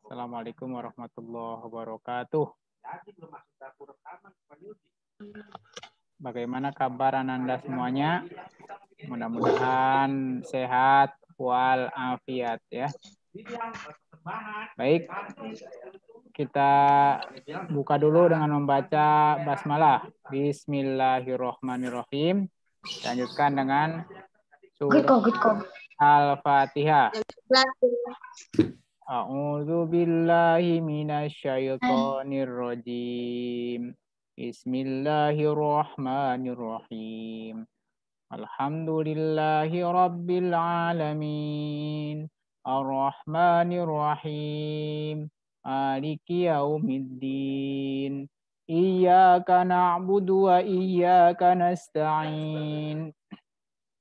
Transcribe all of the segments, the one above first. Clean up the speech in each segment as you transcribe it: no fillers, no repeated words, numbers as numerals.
Assalamualaikum warahmatullahi wabarakatuh. Bagaimana kabar Anda semuanya? Mudah-mudahan sehat walafiat ya. Baik, kita buka dulu dengan membaca basmalah. Bismillahirrahmanirrahim. Lanjutkan dengan surah Al-Fatihah. A'udzu billahi minasyaitonir rajim. Bismillahirrahmanirrahim. Alhamdulillahi rabbil alamin. Ar-Rahmanir Rahim. Maliki yaumiddin. Iyyaka na'budu wa iyyaka nasta'in.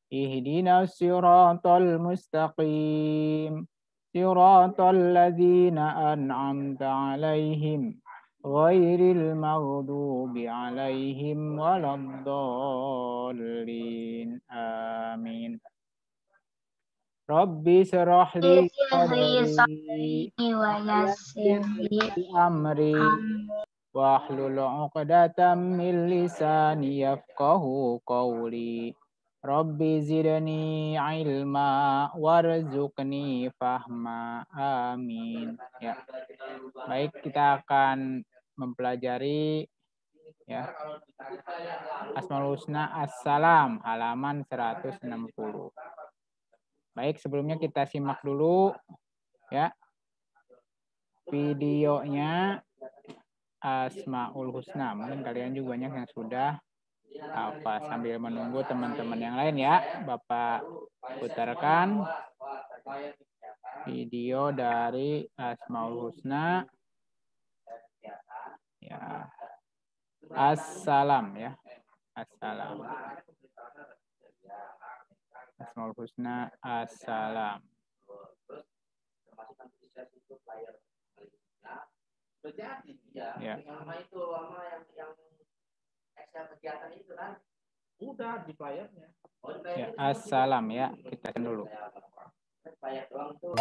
Ihdinas siratal mustaqim. Siratal ladzina an'amta 'alaihim ghairil maghdubi 'alaihim waladdallin. Amin. Rabbi shrah li sadri wa yassir li amri wahlul 'uqdatam min lisani yafqahu qawli. Rabbi zidni ilma warzuqni fahma. Amin. Ya. Baik, kita akan mempelajari ya Asmaul Husna As-Salam halaman 160. Baik, sebelumnya kita simak dulu ya videonya Asmaul Husna. Mungkin kalian juga banyak yang sudah sambil menunggu teman-teman yang lain ya, Bapak putarkan video dari Asmaul Husna ya. Assalam ya. Assalam. Asmaul Husna Assalam. Ya. Kegiatan itu kan udah di flyernya. Ya, assalam ya, kita dulu. Flyer doang tuh.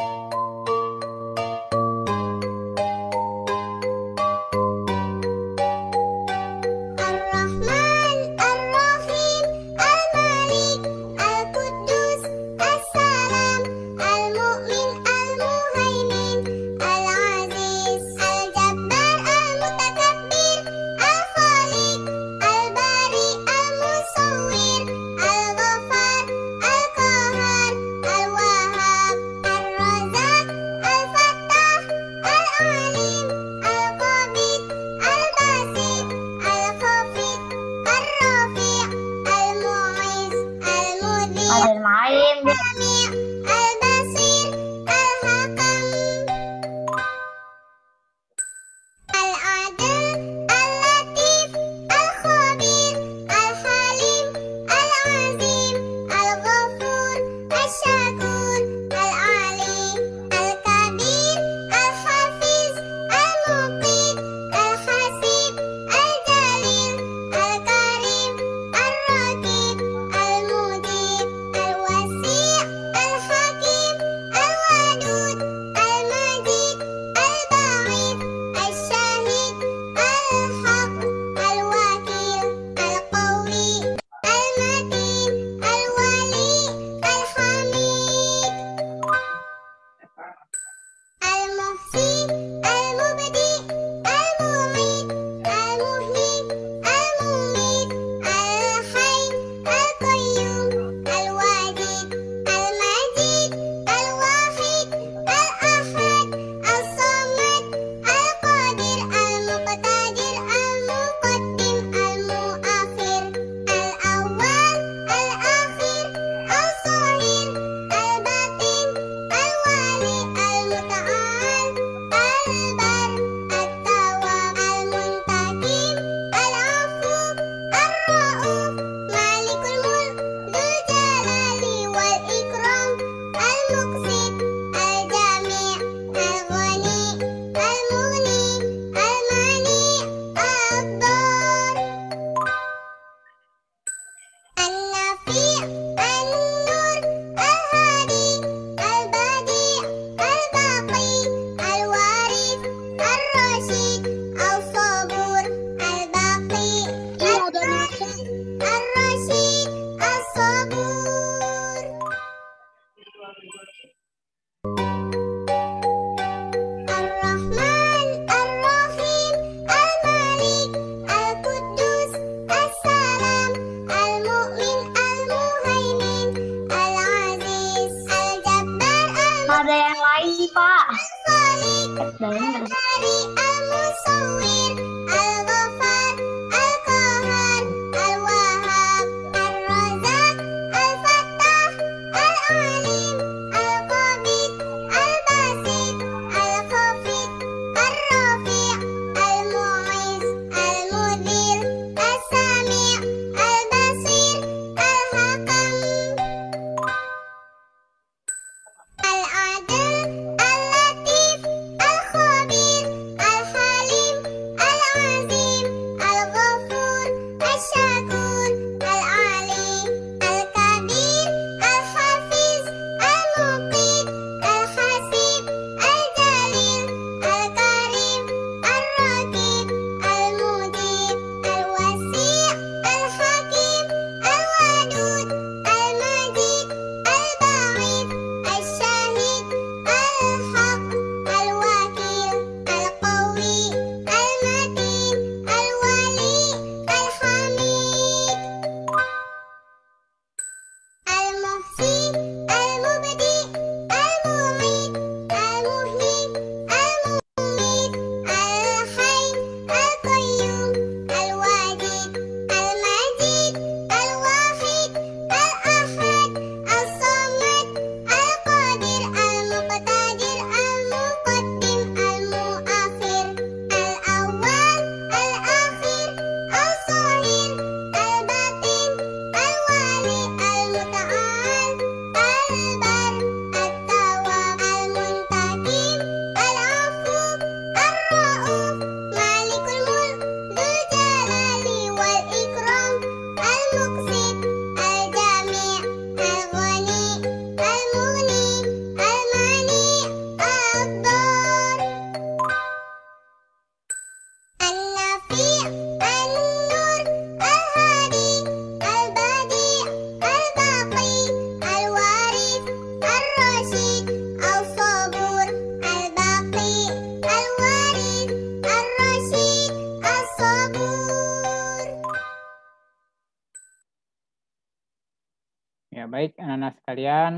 Ya, baik anak-anak sekalian.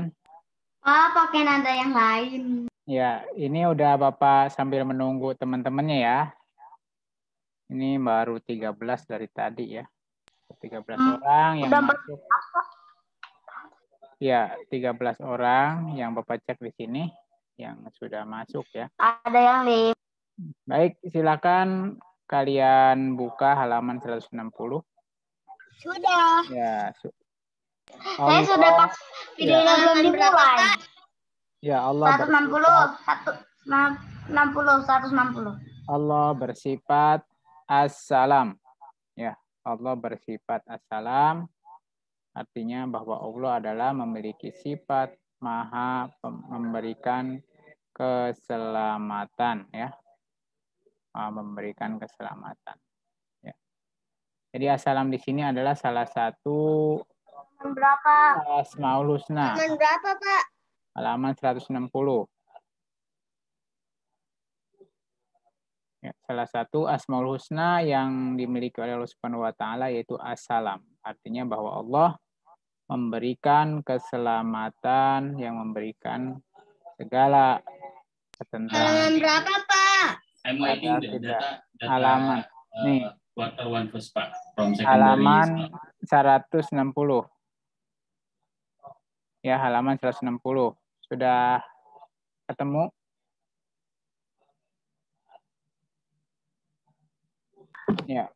Pakai nada yang lain. Ya, ini udah Bapak sambil menunggu teman-temannya ya. Ini baru 13 dari tadi ya. 13 orang yang Udah masuk. Ya, 13 orang yang Bapak cek di sini yang sudah masuk ya. ada yang 5. Baik, silakan kalian buka halaman 160. Sudah. Ya, Saya sudah pas videonya ya. belum dimulai. Ya, Allah 160. Allah bersifat as-salam. Ya, Allah bersifat as-salam. Artinya bahwa Allah adalah memiliki sifat maha memberikan keselamatan ya. Memberikan keselamatan. Ya. Jadi as-salam di sini adalah salah satu Berapa? Asmaul Husna. Halaman berapa, Pak? Halaman 160. Ya, salah satu Asmaul Husna yang dimiliki oleh Allah Subhanahu wa taala yaitu as-salam. Artinya bahwa Allah memberikan keselamatan, yang memberikan segala ketentraman. Halaman berapa, Pak? I'm waiting the Tidak. data Halaman. Nih. Quarter one first part from Halaman 160. Ya, halaman 160. Sudah ketemu? Ya.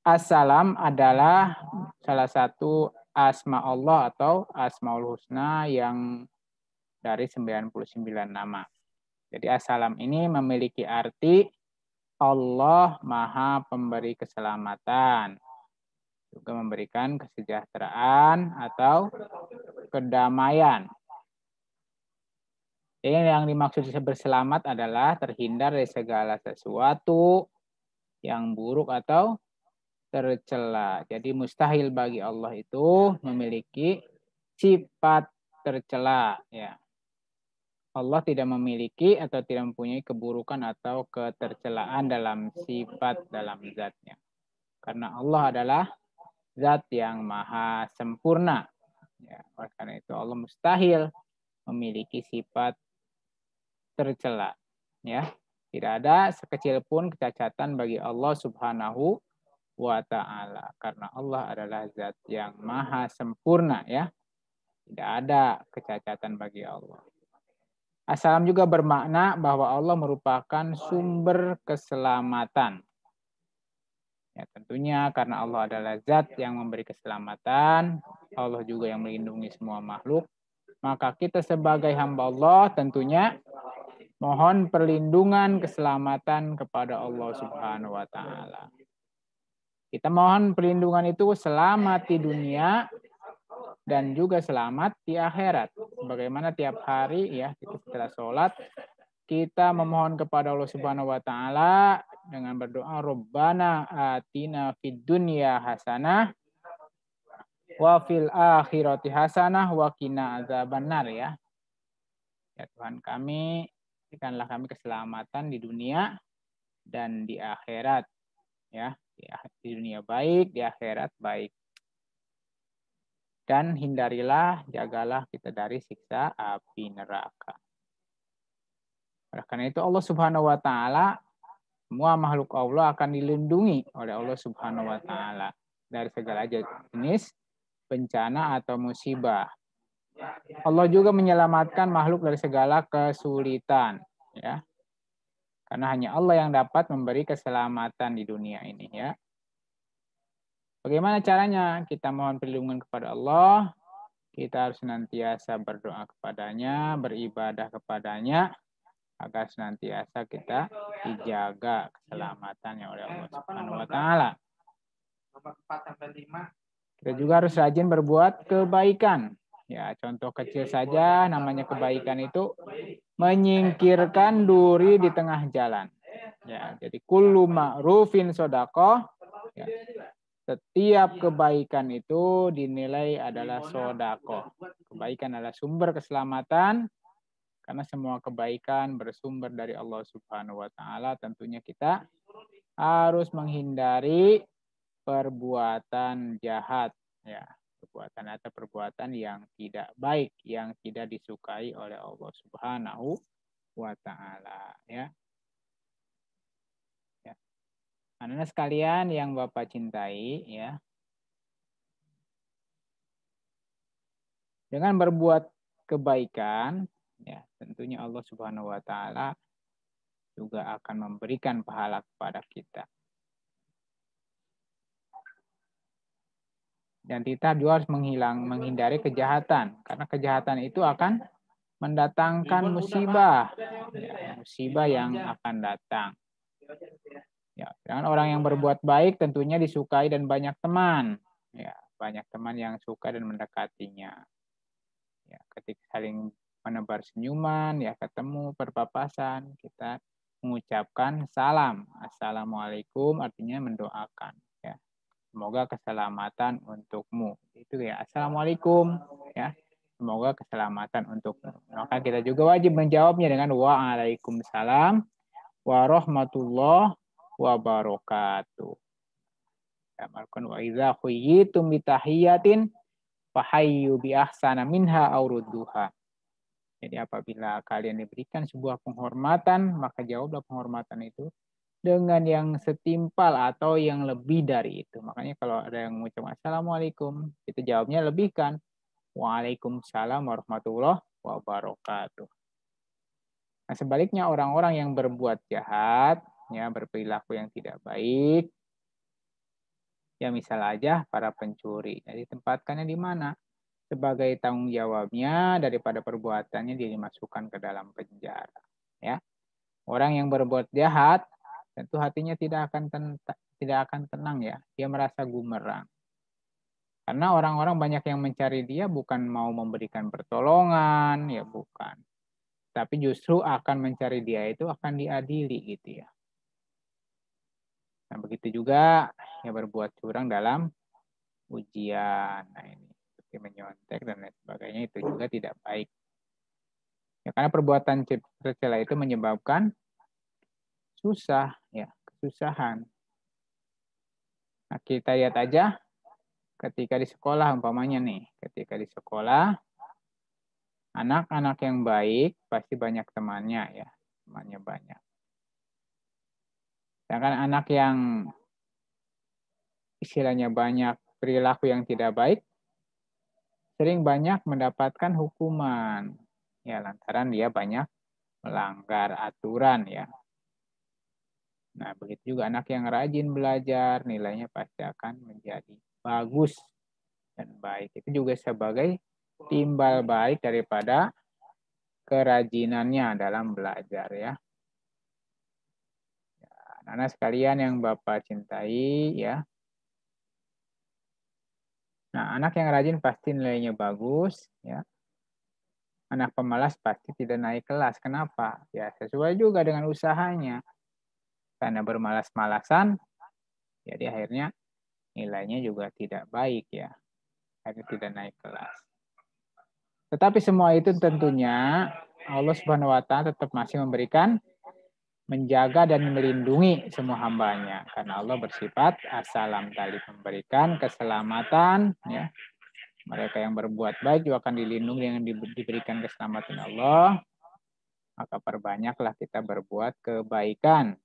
As-salam adalah salah satu asma Allah atau Asmaul Husna yang dari 99 nama. Jadi as-salam ini memiliki arti Allah Maha Pemberi Keselamatan. Juga memberikan kesejahteraan atau kedamaian. Jadi yang dimaksud berselamat adalah terhindar dari segala sesuatu yang buruk atau tercela. Jadi mustahil bagi Allah itu memiliki sifat tercela. Ya. Allah tidak memiliki atau tidak mempunyai keburukan atau ketercelaan dalam sifat dalam zatnya. Karena Allah adalah zat yang maha sempurna. Ya, oleh karena itu Allah mustahil memiliki sifat tercela. Ya, tidak ada sekecil pun kecacatan bagi Allah Subhanahu wa ta'ala. Karena Allah adalah zat yang maha sempurna. Ya, tidak ada kecacatan bagi Allah. As-salam juga bermakna bahwa Allah merupakan sumber keselamatan. Ya, tentunya karena Allah adalah zat yang memberi keselamatan, Allah juga yang melindungi semua makhluk, maka kita sebagai hamba Allah tentunya mohon perlindungan keselamatan kepada Allah Subhanahu wa taala. Kita mohon perlindungan itu selamat di dunia dan juga selamat di akhirat. Bagaimana tiap hari ya kita setelah sholat kita memohon kepada Allah Subhanahu wa taala dengan berdoa Rabbana atina fid dunya hasanah wa fil akhirati hasanah wa qina adzabannar ya. Ya Tuhan kami, berikanlah kami keselamatan di dunia dan di akhirat ya. Di dunia baik, di akhirat baik. Dan hindarilah, jagalah kita dari siksa api neraka. Oleh karena itu Allah Subhanahu wa taala, semua makhluk Allah akan dilindungi oleh Allah Subhanahu wa taala dari segala jenis bencana atau musibah. Allah juga menyelamatkan makhluk dari segala kesulitan, ya. Karena hanya Allah yang dapat memberi keselamatan di dunia ini, ya. Bagaimana caranya? Kita mohon perlindungan kepada Allah. Kita harus senantiasa berdoa kepadanya, beribadah kepadanya, agar senantiasa kita dijaga keselamatannya oleh Allah Subhanahu wa taala. Nomor 4 sampai 5. Kita juga harus rajin berbuat kebaikan. Ya, contoh kecil saja namanya kebaikan itu menyingkirkan duri di tengah jalan. Ya, jadi kullu ma'rufin shadaqah. Ya. Setiap kebaikan itu dinilai adalah shadaqah. Kebaikan adalah sumber keselamatan. Karena semua kebaikan bersumber dari Allah Subhanahu wa taala, tentunya kita harus menghindari perbuatan jahat ya. perbuatan atau perbuatan yang tidak baik, yang tidak disukai oleh Allah Subhanahu wa taala, ya. Ya. Anak-anak sekalian yang Bapak cintai, ya. Dengan berbuat kebaikan, ya, tentunya Allah Subhanahu wa taala juga akan memberikan pahala kepada kita. Dan kita juga harus menghindari kejahatan, karena kejahatan itu akan mendatangkan musibah, ya, musibah yang akan datang. Ya, dengan orang yang berbuat baik tentunya disukai dan banyak teman, ya, banyak teman yang suka dan mendekatinya. Ya, ketika saling menebar senyuman, ya, ketemu berpapasan, kita mengucapkan salam, assalamualaikum, artinya mendoakan, ya. Semoga keselamatan untukmu. Itu ya, assalamualaikum, ya. Semoga keselamatan untukmu. Maka kita juga wajib menjawabnya dengan waalaikumsalam warahmatullahi wabarakatuh. Ya, wa idza khuyyitum bitahiyatin fahayyu bi ahsana minha aw rudduha. Jadi apabila kalian diberikan sebuah penghormatan, maka jawablah penghormatan itu dengan yang setimpal atau yang lebih dari itu. Makanya kalau ada yang mengucapkan assalamualaikum, itu jawabnya lebihkan. Waalaikumsalam warahmatullahi wabarakatuh. Nah, sebaliknya orang-orang yang berbuat jahat, ya, berperilaku yang tidak baik, ya misal aja para pencuri. Jadi tempatkannya di mana? Sebagai tanggung jawabnya daripada perbuatannya dia dimasukkan ke dalam penjara. Ya, orang yang berbuat jahat tentu hatinya tidak akan tenang, ya. Dia merasa gumerang. Karena orang-orang banyak yang mencari dia bukan mau memberikan pertolongan, ya bukan. Tapi justru akan mencari dia itu akan diadili gitu, ya. Nah, begitu juga ya berbuat curang dalam ujian. Nah, ini seperti menyontek dan lain sebagainya itu juga tidak baik. Ya, karena perbuatan tercela itu menyebabkan susah, ya, kesusahan. Nah, kita lihat aja ketika di sekolah umpamanya nih, ketika di sekolah anak-anak yang baik pasti banyak temannya, ya, temannya banyak. Sedangkan anak yang istilahnya banyak perilaku yang tidak baik sering banyak mendapatkan hukuman, ya, lantaran dia banyak melanggar aturan, ya. Nah, begitu juga anak yang rajin belajar, nilainya pasti akan menjadi bagus dan baik. Itu juga sebagai timbal balik daripada kerajinannya dalam belajar, ya. Anak-anak sekalian yang Bapak cintai, ya. Nah, anak yang rajin pasti nilainya bagus, ya. Anak pemalas pasti tidak naik kelas. Kenapa? Ya, sesuai juga dengan usahanya. Karena bermalas-malasan, jadi akhirnya nilainya juga tidak baik, ya. Akhirnya tidak naik kelas. Tetapi semua itu tentunya Allah Subhanahu wa taala tetap masih memberikan, menjaga dan melindungi semua hambanya. Karena Allah bersifat as-salam tadi, memberikan keselamatan, ya. Mereka yang berbuat baik juga akan dilindungi dengan diberikan keselamatan Allah. Maka perbanyaklah kita berbuat kebaikan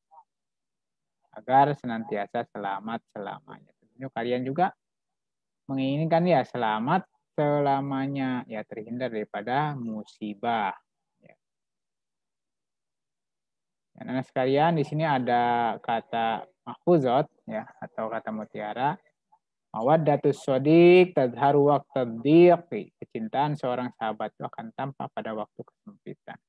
agar senantiasa selamat selamanya. Tentunya kalian juga menginginkan, ya, selamat selamanya, ya, terhindar daripada musibah. Ya. Anak-anak sekalian, di sini ada kata mahfuzat, ya, atau kata mutiara. Mawaddatus shodiq tadharu waqtad dhiqi. Kecintaan seorang sahabat itu akan tampak pada waktu kesempitan.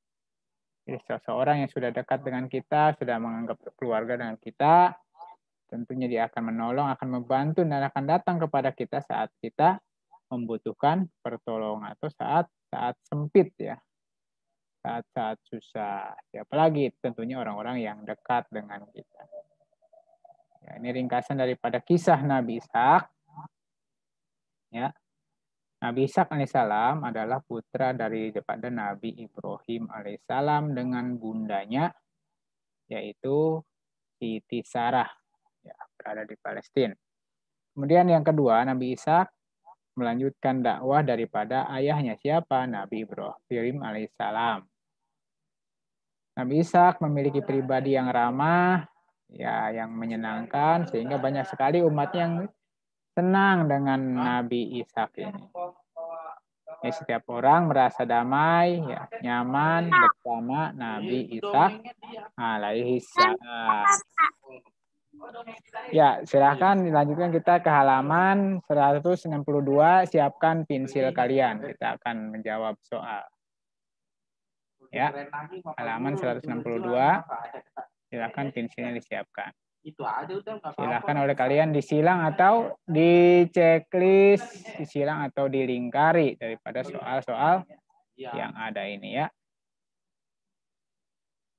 Jadi seseorang yang sudah dekat dengan kita, sudah menganggap keluarga dengan kita, tentunya dia akan menolong, akan membantu, dan akan datang kepada kita saat kita membutuhkan pertolongan atau saat sempit, ya, saat susah. Ya, apalagi tentunya orang-orang yang dekat dengan kita. Ya, ini ringkasan daripada kisah Nabi Ishak. Ya, Nabi Ishak alaihissalam adalah putra daripada Nabi Ibrahim alaihissalam dengan bundanya, yaitu Siti Sarah, ya, berada di Palestina. Kemudian yang kedua, Nabi Ishak melanjutkan dakwah daripada ayahnya. Siapa? Nabi Ibrahim alaihissalam. Nabi Ishak memiliki pribadi yang ramah, ya, yang menyenangkan, sehingga banyak sekali umat yang senang dengan Nabi Ishak ini. Ya, setiap orang merasa damai, ya, nyaman bersama Nabi Ishak alaihissalam. Ya, silahkan dilanjutkan kita ke halaman 162. Siapkan pensil kalian. Kita akan menjawab soal. Ya, halaman 162. Silakan pensilnya disiapkan. Silakan oleh kalian disilang atau di checklist, disilang atau dilingkari daripada soal-soal yang ada ini ya.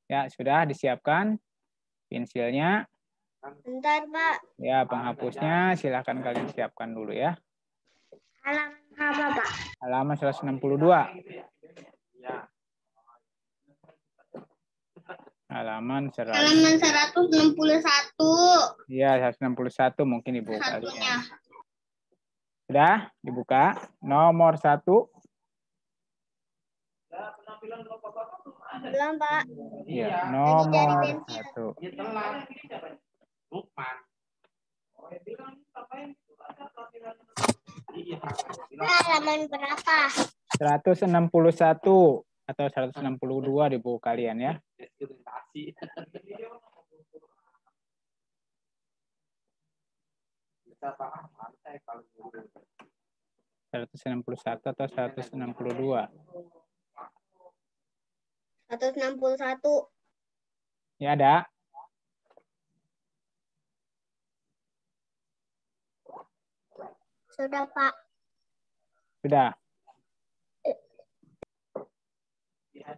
Ya, sudah disiapkan pensilnya. Bentar, Pak. Ya, penghapusnya silakan kalian siapkan dulu ya. Halaman apa, Pak? Halaman 162. Halaman 100. Halaman 161. Iya, 161 mungkin ibu Satunya. kalian. Sudah dibuka. Nomor 1. Belum, Pak. Iya, Tadi dari nomor pensil. 1. Halaman berapa? 161 atau 162 di buku kalian ya. Seratus 161 atau 162. 161. Ya ada. Sudah, Pak. Sudah.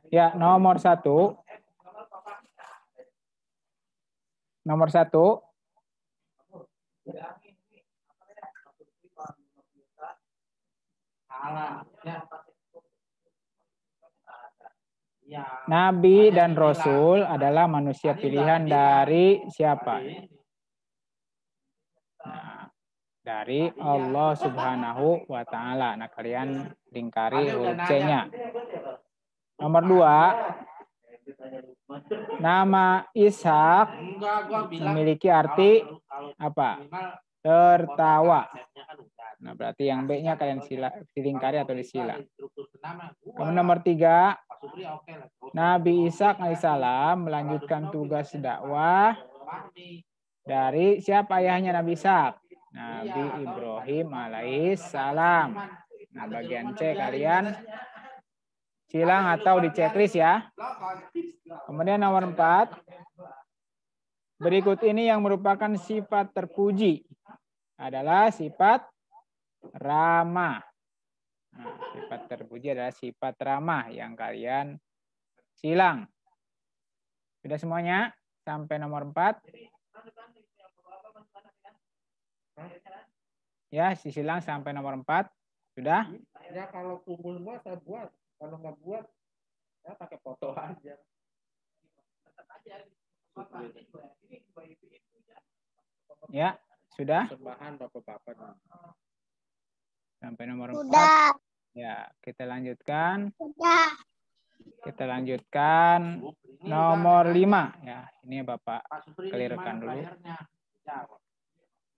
Ya, nomor 1. Nomor 1. Nabi dan Rasul adalah manusia pilihan dari siapa? Nah, dari Allah Subhanahu wa Ta'ala. Nah, kalian lingkari huruf C-nya. Nomor 2, nama Ishak memiliki arti apa? Tertawa. Nah, berarti yang B-nya kalian dilingkari atau disilang. Kemudian nomor 3, Nabi Ishak alaihissalam melanjutkan tugas dakwah dari siapa ayahnya Nabi Ishak? Nabi Ibrahim alaihissalam. Nah, bagian C kalian silang atau di checklist ya. Kemudian nomor 4, berikut ini yang merupakan sifat terpuji adalah sifat ramah. Nah, sifat terpuji adalah sifat ramah yang kalian silang. Sudah semuanya sampai nomor 4? Ya, silang sampai nomor 4. Sudah? Ya kalau kumpul semua saya buat. Kalau nggak buat, saya pakai foto aja. Ya, sudah? Sembahan bapak-bapak. Sampai nomor 4. Sudah. Ya, kita lanjutkan. Sudah. Kita lanjutkan nomor 5. Ya, ini Bapak clearkan dulu.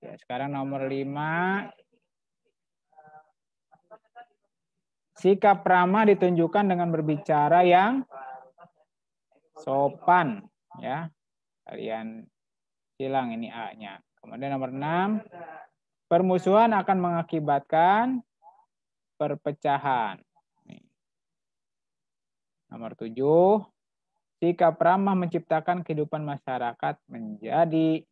Ya, sekarang nomor 5. Sikap ramah ditunjukkan dengan berbicara yang sopan. Ya, kalian silang ini A-nya. Kemudian nomor 6. Permusuhan akan mengakibatkan perpecahan. Nomor 7, sikap ramah menciptakan kehidupan masyarakat menjadi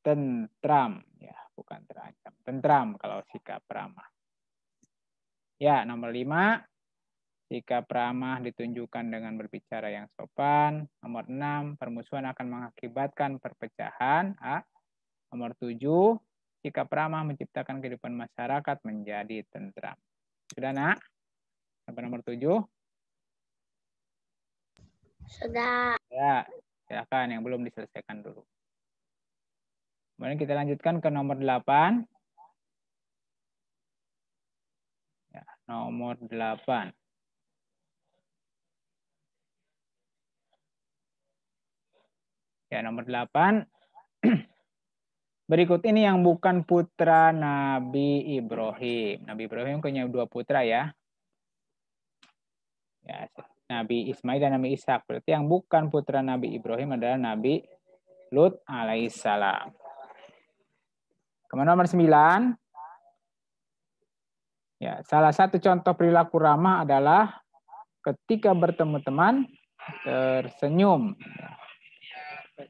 tentram. Ya, bukan terancam. Tentram kalau sikap ramah. Ya, nomor 5, sikap ramah ditunjukkan dengan berbicara yang sopan. Nomor 6, permusuhan akan mengakibatkan perpecahan. A. Nomor 7, sikap ramah menciptakan kehidupan masyarakat menjadi tentram. Sudah, Nak? Sampai nomor 7? Sudah. Ya, silakan yang belum diselesaikan dulu. Kemudian kita lanjutkan ke nomor 8. nomor 8. Ya, nomor 8. Berikut ini yang bukan putra Nabi Ibrahim. Nabi Ibrahim punya 2 putra ya. Ya, Nabi Ismail dan Nabi Ishak. Berarti yang bukan putra Nabi Ibrahim adalah Nabi Lut alaihissalam. Kemudian nomor 9. Ya, salah satu contoh perilaku ramah adalah ketika bertemu teman tersenyum.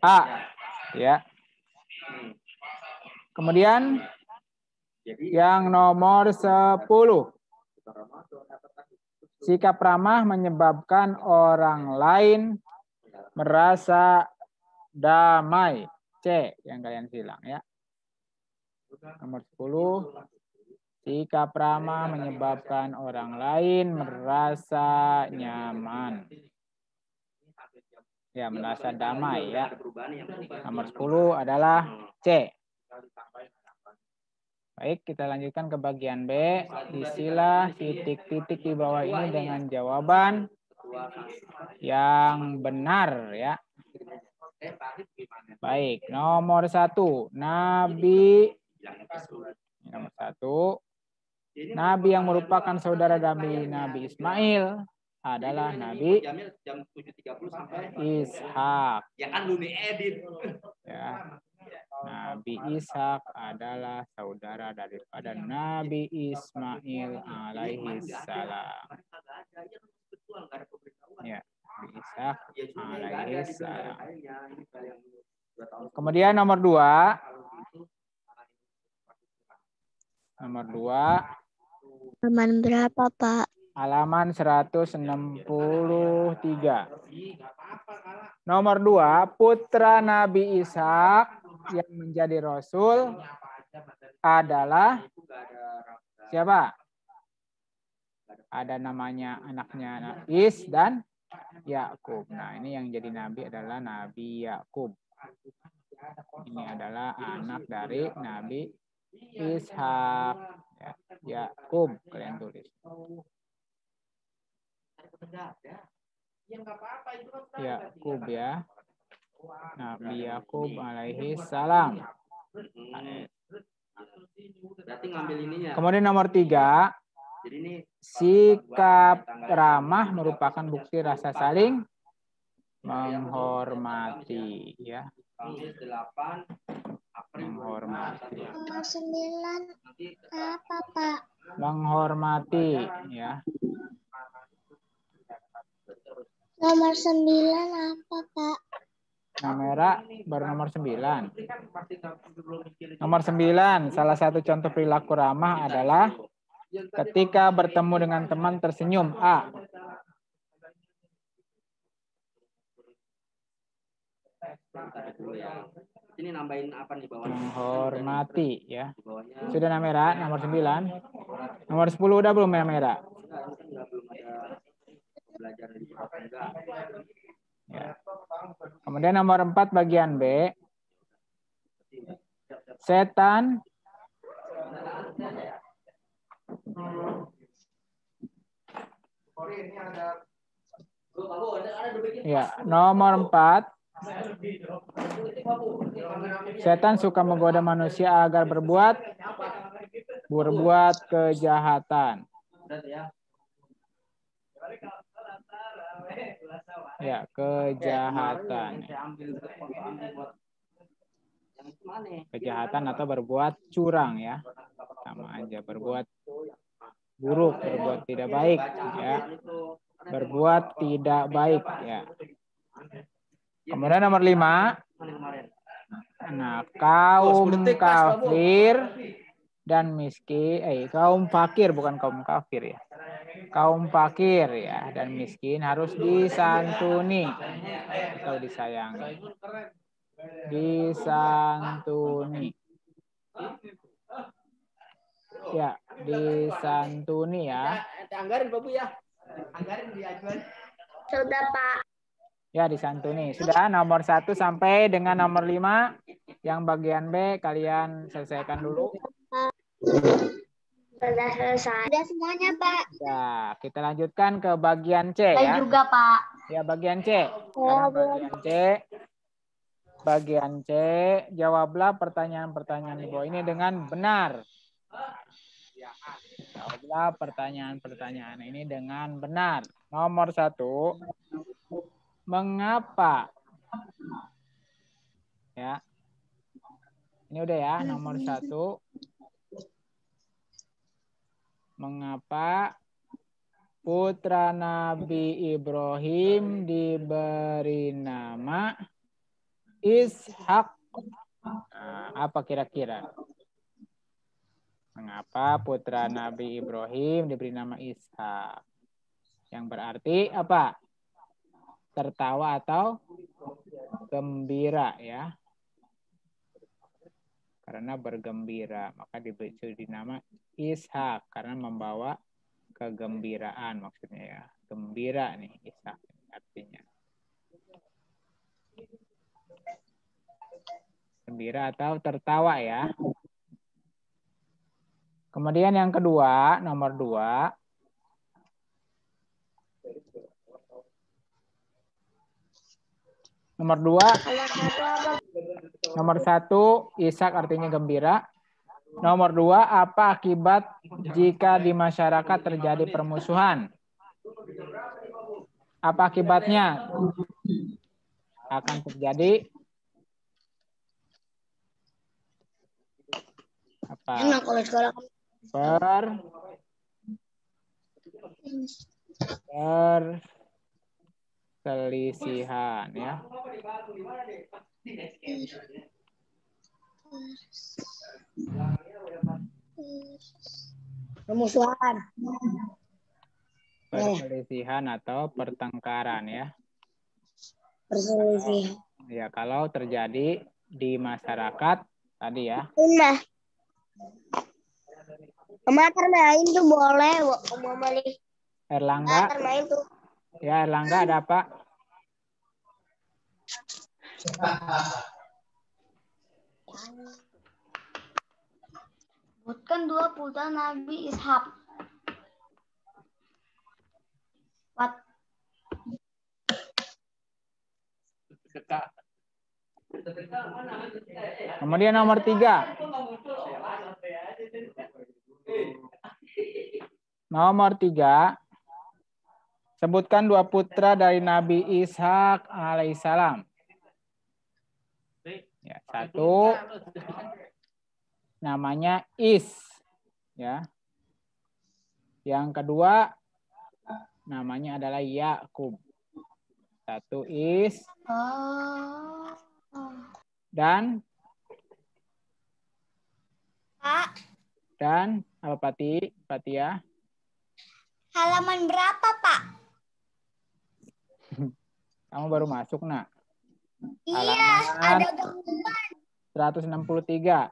A, ya. Kemudian yang nomor 10. Sikap ramah menyebabkan orang lain merasa damai. C, yang kalian bilang ya. Nomor 10. Sikap ramah menyebabkan orang lain merasa nyaman. Ya, merasa damai ya. Nomor 10 adalah C. Baik, kita lanjutkan ke bagian B. Isilah titik-titik di bawah ini dengan jawaban yang benar ya. Baik, nomor 1. Nabi nomor 1. Nabi yang merupakan saudara dari Nabi Ismail adalah Nabi Ishak. Ya. Nabi Ishak adalah saudara daripada Nabi Ismail alaihissalam. Ya, Nabi Ishak alaihissalam. Kemudian nomor 2. Nomor 2. Halaman berapa, Pak? Halaman 163. Nomor 2, putra Nabi Ishak yang menjadi rasul adalah siapa? Ada namanya anaknya Is dan Yakub. Nah, ini yang jadi nabi adalah Nabi Yakub. Ini adalah anak dari Nabi Ishak. Ya, Yakub kalian tulis. Yakub ya. Nabi Yakub alaihi salam. Kemudian nomor 3. Sikap ramah merupakan bukti rasa saling menghormati ya. Menghormati. Nomor 9 apa, Pak? Menghormati ya. Nomor 9 apa, Pak? Nah, merah baru nomor 9. Nomor 9, salah satu contoh perilaku ramah adalah ketika bertemu dengan teman tersenyum. A. Ini nambahin apa nih bawahnya? Menghormati ya. Sudah nah merah nomor 9. Nomor 10 udah belum merah? Ya. Kemudian nomor 4 bagian B. Setan ya, nomor 4. Setan suka menggoda manusia agar berbuat kejahatan. Ya, kejahatan. Kejahatan atau berbuat curang ya. Sama aja, berbuat buruk, berbuat tidak baik ya. Berbuat tidak baik ya. Kemudian nomor 5. Nah, kaum kafir dan miskin, kaum fakir bukan kaum kafir ya. Kaum fakir ya dan miskin harus disantuni atau disayangi. Disantuni. Ya, disantuni ya. Anggarin Bapak ya. Anggarin diajuan. Sudah, Pak. Ya, disantuni. Sudah nomor 1 sampai dengan nomor 5. Yang bagian B kalian selesaikan dulu. Sudah selesai. Sudah semuanya, Pak. Ya, kita lanjutkan ke bagian C Saya ya. juga, Pak. Ya, bagian C. Sekarang bagian C. Bagian C, jawablah pertanyaan-pertanyaan di bawah ini dengan benar. Jawablah pertanyaan-pertanyaan ini dengan benar. Nomor 1, mengapa? Ya, ini udah ya. Nomor 1, mengapa putra Nabi Ibrahim diberi nama Ishak? Nah, apa kira-kira? Mengapa putra Nabi Ibrahim diberi nama Ishak? Yang berarti apa? Tertawa atau gembira ya. Karena bergembira, maka diberi nama Ishak karena membawa kegembiraan maksudnya ya. Gembira nih Ishak artinya. Gembira atau tertawa ya. Kemudian yang kedua, nomor 2. Nomor 2. Nomor 1, Ishak artinya gembira. Nomor 2, apa akibat jika di masyarakat terjadi permusuhan? Apa akibatnya? Akan terjadi apa? Enak kalau sekolah. Perselisihan ya. Permusuhan. Perselisihan atau pertengkaran ya. Perselisihan. Ya, kalau terjadi di masyarakat tadi ya. Nah. Kemarin main tuh boleh, Mama nih. Erlangga. Main tuh. Ya, Erlangga ada apa? Sebutkan 2 putra Nabi Ishak. Kemudian nomor 3. Nomor 3. Sebutkan 2 putra dari Nabi Ishak alaihissalam. Ya, 1 namanya Is. Ya. Yang kedua namanya adalah Yakub. 1 Is. Dan Pak, apa Fatia? halaman berapa, Pak? Kamu baru masuk, Nak. Iya, ada Halaman 163.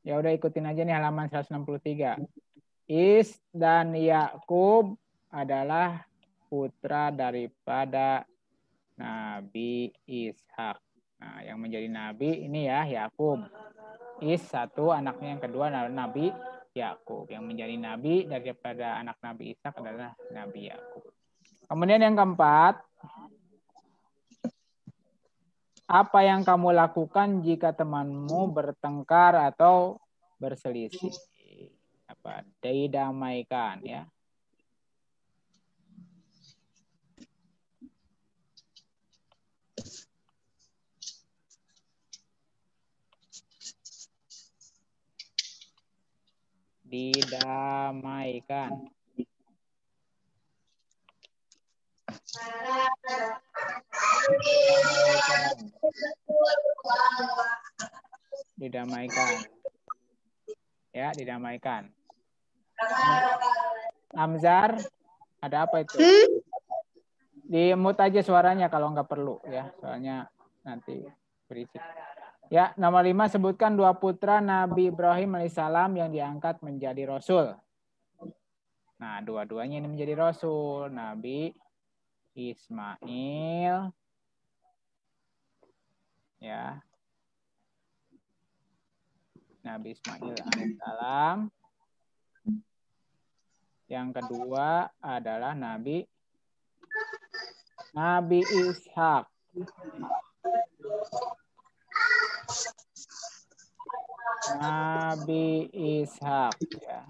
Ya udah ikutin aja nih halaman 163. Is dan Yakub adalah putra daripada Nabi Ishak. Nah, yang menjadi nabi ini ya Yakub. Is 1, anaknya yang kedua adalah Nabi Yakub. Yang menjadi nabi daripada anak Nabi Ishak adalah Nabi Yakub. Kemudian yang keempat, apa yang kamu lakukan jika temanmu bertengkar atau berselisih? Apa? Didamaikan ya. Didamaikan. Didamaikan. Ya, didamaikan. Amzar, ada apa itu? Di-mute aja suaranya kalau nggak perlu ya, soalnya nanti berisik. Ya, nomor 5, sebutkan 2 putra Nabi Ibrahim alaihissalam yang diangkat menjadi rasul. Nah, dua-duanya ini menjadi rasul. Nabi Ismail ya. Nabi Ismail alaihissalam. Yang kedua adalah Nabi Ishak. Nabi Ishak ya.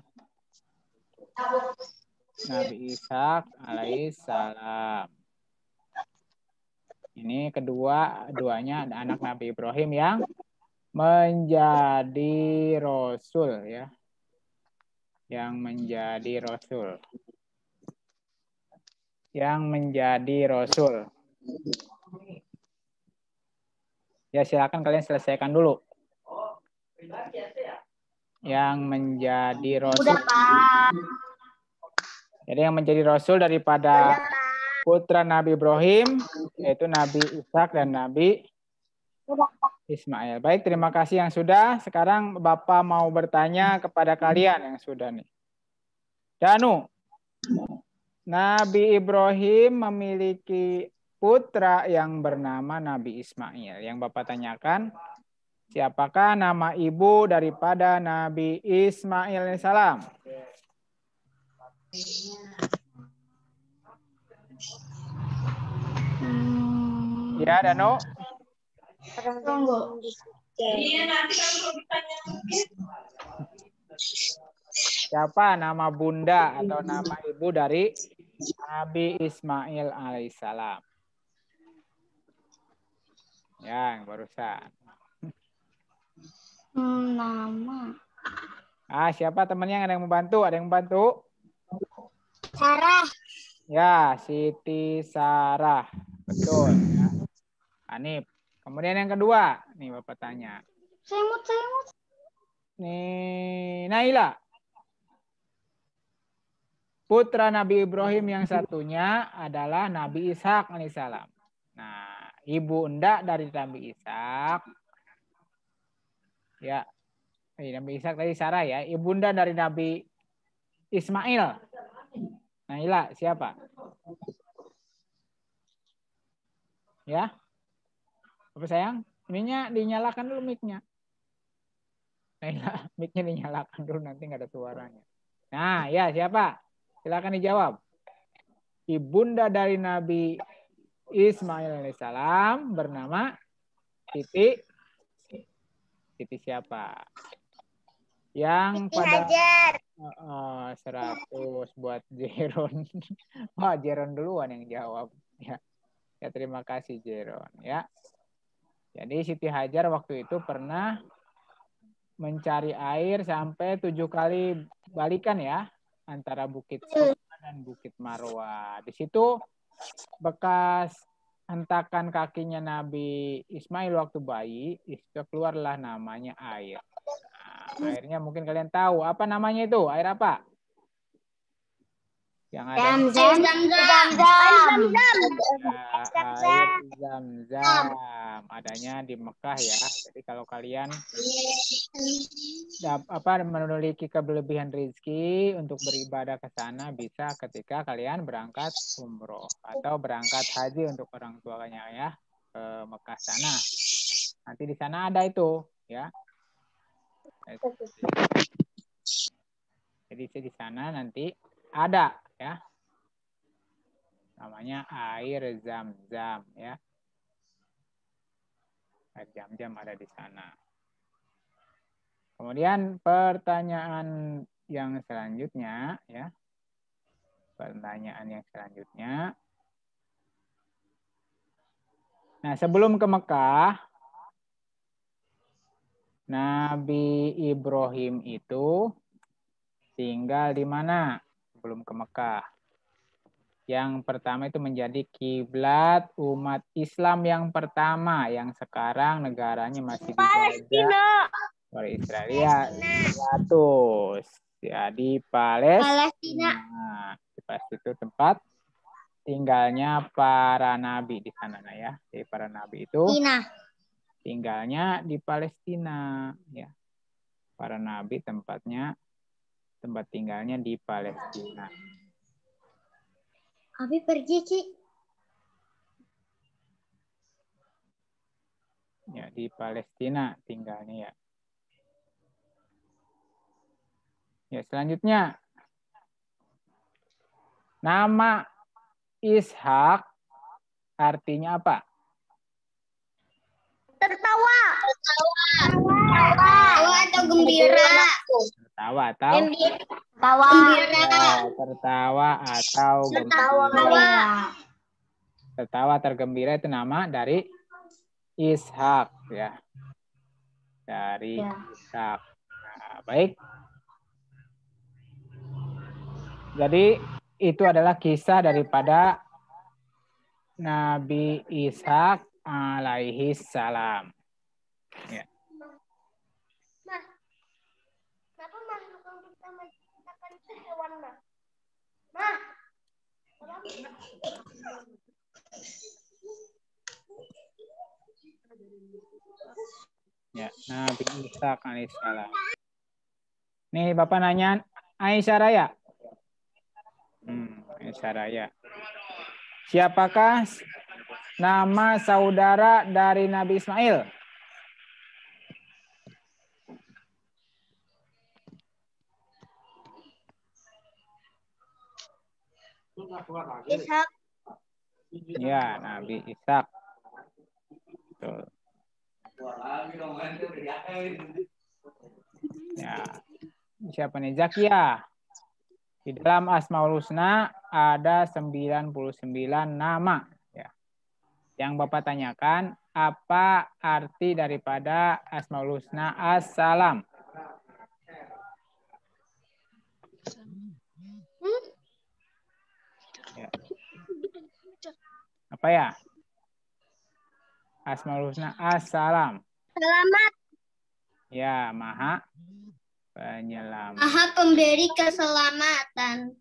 Nabi Ishak alaihissalam. Ini duanya anak Nabi Ibrahim yang menjadi rasul ya. Yang menjadi rasul. Yang menjadi rasul. Ya silakan kalian selesaikan dulu. Yang menjadi rasul. Udah, Pak. Jadi yang menjadi rasul daripada putra Nabi Ibrahim, yaitu Nabi Ishak dan Nabi Ismail. Baik, terima kasih yang sudah. Sekarang Bapak mau bertanya kepada kalian yang sudah nih. Danu, Nabi Ibrahim memiliki putra yang bernama Nabi Ismail. Yang Bapak tanyakan, siapakah nama ibu daripada Nabi Ismail alaihissalam? Ya, Danu. Siapa nama bunda atau nama ibu dari Nabi Ismail alaihissalam? Ya, yang barusan. Nama. Siapa temannya yang ada yang membantu? Ada yang membantu? Sarah. Ya, Siti Sarah. Betul. Ya. Anip. Kemudian yang kedua, nih Bapak tanya. Semut. Nih, Naila. Putra Nabi Ibrahim yang satunya adalah Nabi Ishak alaihissalam. Nah, ibu unda dari Nabi Ishak. Ya, Nabi Ishak tadi Sarah ya. Ibunda dari Nabi Ismail. Naila, siapa? Ya. Bapak sayang, mic-nya dinyalakan dulu mic-nya. Naila, mic-nya dinyalakan dulu nanti nggak ada suaranya. Nah, ya siapa? Silakan dijawab. Ibunda dari Nabi Ismail alaihissalam bernama Siti. Siti siapa? Yang Siti pada Hajar. 100 buat Jeron. Wah, Jeron duluan yang jawab. Ya, terima kasih Jeron. Ya. Jadi Siti Hajar waktu itu pernah mencari air sampai 7 kali balikan ya. Antara Bukit Safa dan Bukit Marwah. Di situ bekas hentakan kakinya Nabi Ismail waktu bayi, itu keluarlah namanya air. Nah, airnya mungkin kalian tahu. Apa namanya itu? Air apa? Yang ada Zam-zam. air Zam-zam. Adanya di Mekah ya. Jadi kalau kalian memiliki kelebihan rezeki untuk beribadah ke sana, bisa ketika kalian berangkat umroh atau berangkat haji untuk orang tuanya ya ke Mekah sana. Nanti di sana ada itu ya. Jadi di sana nanti ada ya. Namanya air Zam-zam ya. Air Zam-zam ada di sana. Kemudian pertanyaan yang selanjutnya ya. Pertanyaan yang selanjutnya. Nah, sebelum ke Mekah, Nabi Ibrahim itu tinggal di mana sebelum ke Mekah? Yang pertama itu menjadi kiblat umat Islam yang pertama, yang sekarang negaranya masih dijajah oleh Israel. Ya, di Palestina. Di Palestina itu tempat tinggalnya para nabi di sana ya. Jadi para nabi itu tinggalnya di Palestina ya. Para nabi tempat tinggalnya di Palestina. Abi pergi, Ci. Ya, di Palestina tinggalnya ya. Ya, selanjutnya. Nama Ishak artinya apa? Tertawa. Tertawa atau gembira. Tertawa atau Tertawa. tertawa atau gembira. Tertawa tergembira itu nama dari Ishak ya. Dari Ishak. Nah, baik. Jadi itu adalah kisah daripada Nabi Ishak alaihi salam. Ya. Kenapa makhluk yang kita menciptakan itu hewan, Mah? Mah. Ya, Nabi Ishak alaihissalam. Nih Bapak nanya Aisyah Raya. Aisyah Raya. Siapakah nama saudara dari Nabi Ismail? Ishak. Ya, Nabi Ishak. Betul. Ya. Siapa nih? Zakia. Di dalam Asmaul Husna ada 99 nama. Ya. Yang Bapak tanyakan, apa arti daripada Asmaul Husna As-Salam? Ya. Apa ya? Asmaul Husna As-Salam. Selamat. Ya, Maha Penyelamat. Maha pemberi keselamatan.